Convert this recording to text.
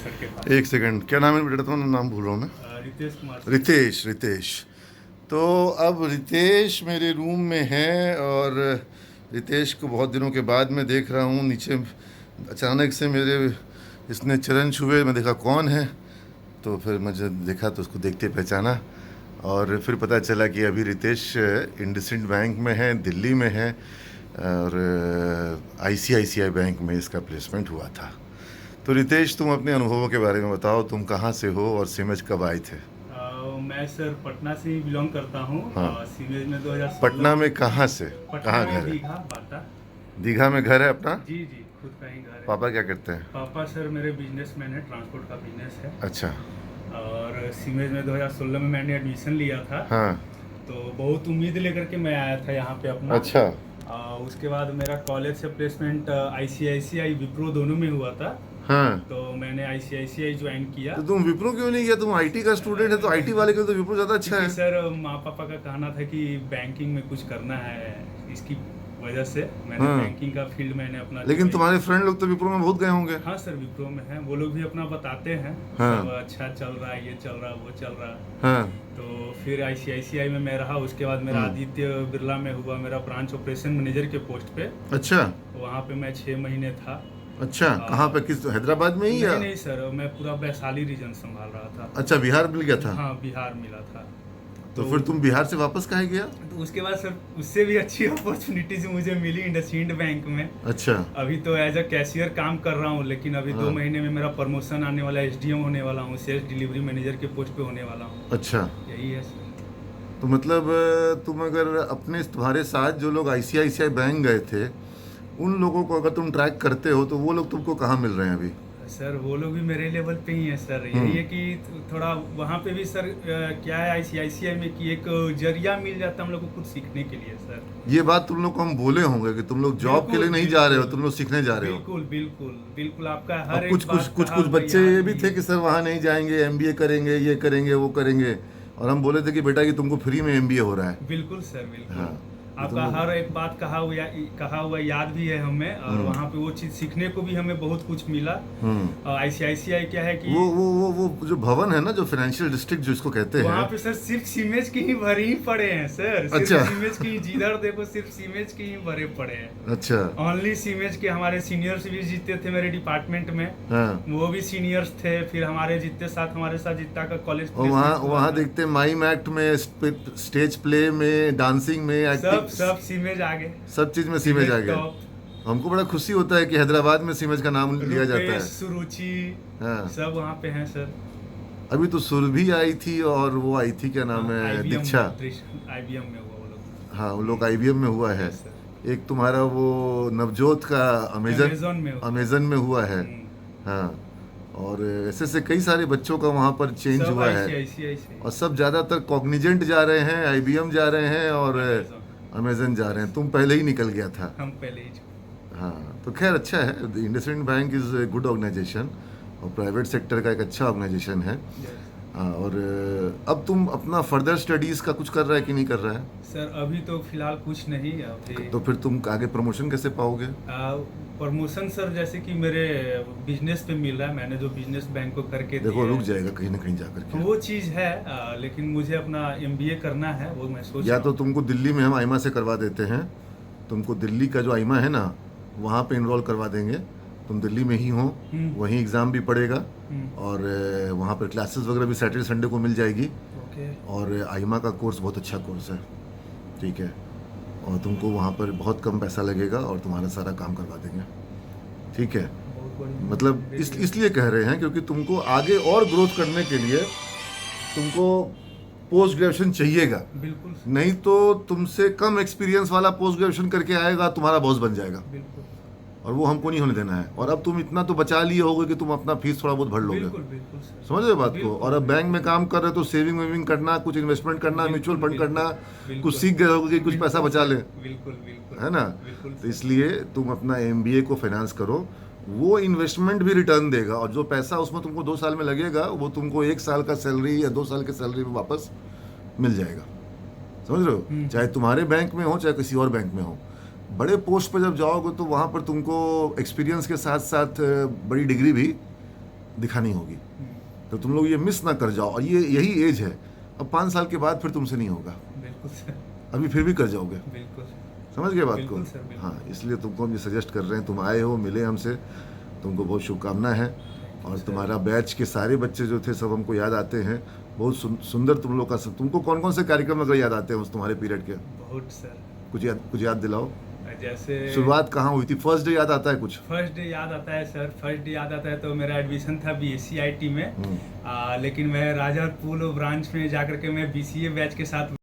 Sir के पास। एक second, क्या नाम है बेटा? तुम्हारा नाम भूल रहा हूँ मैं। रितेश कुमार सर। रितेश। रितेश। तो अब रितेश मेरे रूम में है और रितेश को बहुत दिनों के बाद मैं देख रहा हूँ। नीचे अचानक से मेरे इसने चरण छुए, मैं देखा कौन है, तो फिर मुझे देखा तो उसको देखते पहचाना और फिर पता चला कि अभी रितेश इंडसइंड बैंक में है, दिल्ली में है और आईसीआईसीआई बैंक में इसका प्लेसमेंट हुआ था। तो रितेश, तुम अपने अनुभवों के बारे में बताओ, तुम कहाँ से हो और सिमज कब आए थे? मैं सर पटना से ही बिलोंग करता हूँ। हाँ। सीमेज में 2016। पटना में कहाँ से? पटना कहाँ में घर है? दीघा बाटा। दीघा में घर है अपना? जी जी, खुद का ही घर है। पापा क्या करते हैं? पापा सर मेरे बिजनेसमैन है, ट्रांसपोर्ट का बिजनेस है। अच्छा। और सीमेज में 2016 में मैंने एडमिशन लिया था। हाँ। तो बहुत उम्मीद लेकर के मैं आया था यहाँ पे अपना। अच्छा। उसके बाद मेरा कॉलेज से प्लेसमेंट आईसीआईसीआई विप्रो दोनों में हुआ था। हाँ। तो मैंने आईसीआईसीआई ज्वाइन किया। तो तुम विप्रो क्यों नहीं किया? तुम आईटी का स्टूडेंट है, तो आईटी वाले के लिए तो विप्रो ज़्यादा अच्छा क्योंकि है। सर माँ पापा का कहना था कि बैंकिंग में कुछ करना है, इसकी वजह से मैंने हाँ। बैंकिंग का फील्ड मैंने अपना लेकिन choice- तुम्हारे फ्रेंड लोग तो विप्रो में बहुत गए होंगे। हाँ सर, विप्रो में है, वो लोग भी अपना बताते हैं। हाँ। सब अच्छा चल रहा है, ये चल रहा है, वो चल रहा है। हाँ। तो फिर आईसीआईसीआई में मैं रहा। उसके बाद मेरा आदित्य बिरला में हुआ मेरा ब्रांच ऑपरेशन मैनेजर के पोस्ट पे। अच्छा। वहाँ पे मैं 6 महीने था। अच्छा, कहाँ पे? किस, हैदराबाद में ही या? नहीं नहीं सर, मैं पूरा वैशाली रीजन संभाल रहा था। अच्छा, बिहार मिल गया था? हाँ, बिहार मिला था। तो फिर तुम बिहार से वापस कहाँ गया? तो उसके बाद सर उससे भी अच्छी अपॉर्चुनिटीज मुझे मिली इंडसइंड बैंक में। अच्छा। अभी तो एज अ कैशियर काम कर रहा हूँ, लेकिन अभी 2 महीने में मेरा प्रमोशन आने वाला है, एसडीएम होने वाला हूँ, सेल्स डिलीवरी मैनेजर के पोस्ट पे होने वाला हूँ। अच्छा। यही है सर। तो मतलब तुम अगर अपने, तुम्हारे साथ जो लोग आईसीआईसीआई बैंक गए थे, उन लोगों को अगर तुम ट्रैक करते हो तो वो लोग तुमको कहाँ मिल रहे हैं अभी? सर वो लोग भी मेरे लेवल पे ही है सर। यही है कि थोड़ा वहाँ पे भी सर क्या है आईसीआईसीआई में कि एक जरिया मिल जाता है हम लोग को कुछ सीखने के लिए सर। ये बात तुम लोग को हम बोले होंगे कि तुम लोग जॉब के लिए नहीं जा रहे हो, तुम लोग सीखने जा रहे हो। बिल्कुल बिल्कुल बिल्कुल, आपका अब हर कुछ एक कुछ बात कुछ कहा कुछ हुआ बच्चे याद ये भी भी थे है। कि सर वहाँ नहीं जाएंगे, एमबीए करेंगे, ये करेंगे, वो करेंगे, और हम बोले थे कि बेटा कि तुमको फ्री में एमबीए हो रहा है। बिल्कुल सर बिल्कुल। हाँ। आपका हर एक बात कहा हुआ याद भी है हमें, और वहाँ पे वो चीज़ सीखने को भी हमें बहुत कुछ मिला। आईसीआईसीआई क्या है कि वो जो भवन है ना, जो फाइनेंशियल डिस्ट्रिक्ट जिसको कहते वहाँ हैं, पे सर सिर्फ सीमेज की ही भरे ही पड़े हैं सर। सिर्फ अच्छा। सीमेज की, जिधर देखो सिर्फ सीमेज की ही भरे पड़े हैं। अच्छा। ओनली सीमेज के हमारे सीनियर्स भी जीते थे मेरे डिपार्टमेंट में। हाँ। वो भी सीनियर्स थे। फिर हमारे हमारे साथ जितना का कॉलेज और वहाँ देखते हैं माइम एक्ट में, स्टेज प्ले में, डांसिंग में, सब सीमेज आगे, सब चीज में सीमेज आ गया। हमको बड़ा खुशी होता है कि हैदराबाद में सीमेज का नाम लिया जाता है। सुरुचि, हाँ। सब वहाँ पे हैं सर। अभी तो सुरभि आई थी और वो आई थी, क्या नाम है, दीक्षा। आईबीएम में हुआ वो लोग। हाँ, वो लोग आईबीएम में हुआ है। Yes, sir. एक तुम्हारा वो नवजोत का अमेजन में हुआ है। हाँ। और ऐसे से कई सारे बच्चों का वहाँ पर चेंज हुआ है, और सब ज़्यादातर कॉग्निजेंट जा रहे हैं, आईबीएम जा रहे हैं और अमेजन जा रहे हैं। तुम पहले ही निकल गया था। हम पहले ही। हाँ, तो खैर अच्छा है। IndusInd bank is a good organisation और प्राइवेट सेक्टर का एक अच्छा ऑर्गेनाइजेशन है। हाँ। और अब तुम अपना फर्दर स्टडीज़ का कुछ कर रहा है कि नहीं कर रहा है? सर अभी तो फिलहाल कुछ नहीं। अभी तो फिर तुम आगे प्रमोशन कैसे पाओगे? प्रमोशन सर जैसे कि मेरे बिजनेस पे मिल रहा है, मैंने जो बिजनेस बैंक को करके देखो रुक जाएगा कहीं ना कहीं जाकर के। वो चीज़ है, लेकिन मुझे अपना एमबीए करना है, वो मैं सोच या तो तुमको दिल्ली में हम आईमा से करवा देते हैं, तुमको दिल्ली का जो आईमा है ना, वहाँ पे इनरोल करवा देंगे। तुम दिल्ली में ही हो, वहीं एग्ज़ाम भी पड़ेगा और वहाँ पर क्लासेस वगैरह भी सैटरडे संडे को मिल जाएगी। और आईमा का कोर्स बहुत अच्छा कोर्स है, ठीक है, और तुमको वहाँ पर बहुत कम पैसा लगेगा और तुम्हारा सारा काम करवा देंगे, ठीक है। मतलब इसलिए कह रहे हैं क्योंकि तुमको आगे और ग्रोथ करने के लिए तुमको पोस्ट ग्रेजुएशन चाहिएगा। बिल्कुल। नहीं तो तुमसे कम एक्सपीरियंस वाला पोस्ट ग्रेजुएशन करके आएगा, तुम्हारा बॉस बन जाएगा। बिल्कुल। और वो हमको नहीं होने देना है। और अब तुम इतना तो बचा लिए होगे कि तुम अपना फीस थोड़ा बहुत भर लोगे। बिल्कुल बिल्कुल सर। समझ रहे बात को? और अब बैंक में काम कर रहे हो तो सेविंग वेविंग करना, कुछ इन्वेस्टमेंट करना, म्यूचुअल फंड करना, कुछ सीख गए होगे कि कुछ पैसा बचा ले, बिल्कुल बिल्कुल, है ना? तो इसलिए तुम अपना एमबीए को फाइनेंस करो, वो इन्वेस्टमेंट भी रिटर्न देगा, और जो पैसा उसमें तुमको 2 साल में लगेगा वो तुमको 1 साल का सैलरी या 2 साल की सैलरी में वापस मिल जाएगा। समझ रहे हो? चाहे तुम्हारे बैंक में हो चाहे किसी और बैंक में हो। बड़े पोस्ट पर जब जाओगे तो वहाँ पर तुमको एक्सपीरियंस के साथ साथ बड़ी डिग्री भी दिखानी होगी। तो तुम लोग ये मिस ना कर जाओ, और ये यही एज है। अब 5 साल के बाद फिर तुमसे नहीं होगा, बिल्कुल सर, अभी फिर भी कर जाओगे। बिल्कुल समझ गए बात को? बिल्कुल सर, बिल्कुल। हाँ, इसलिए तुमको हम ये सजेस्ट कर रहे हैं, तुम आए हो, मिले हमसे, तुमको बहुत शुभकामना है। और तुम्हारा बैच के सारे बच्चे जो थे सब हमको याद आते हैं, बहुत सुंदर तुम लोग का सब। तुमको कौन कौन से कार्यक्रम अगर याद आते हैं उस तुम्हारे पीरियड के? बहुत सर। कुछ याद दिलाओ। जैसे शुरुआत कहाँ हुई थी? फर्स्ट डे याद आता है कुछ? फर्स्ट डे याद आता है सर, फर्स्ट डे याद आता है तो मेरा एडमिशन था BSc IT में। लेकिन मैं राजापुर ब्रांच में जाकर के मैं BCA बैच के साथ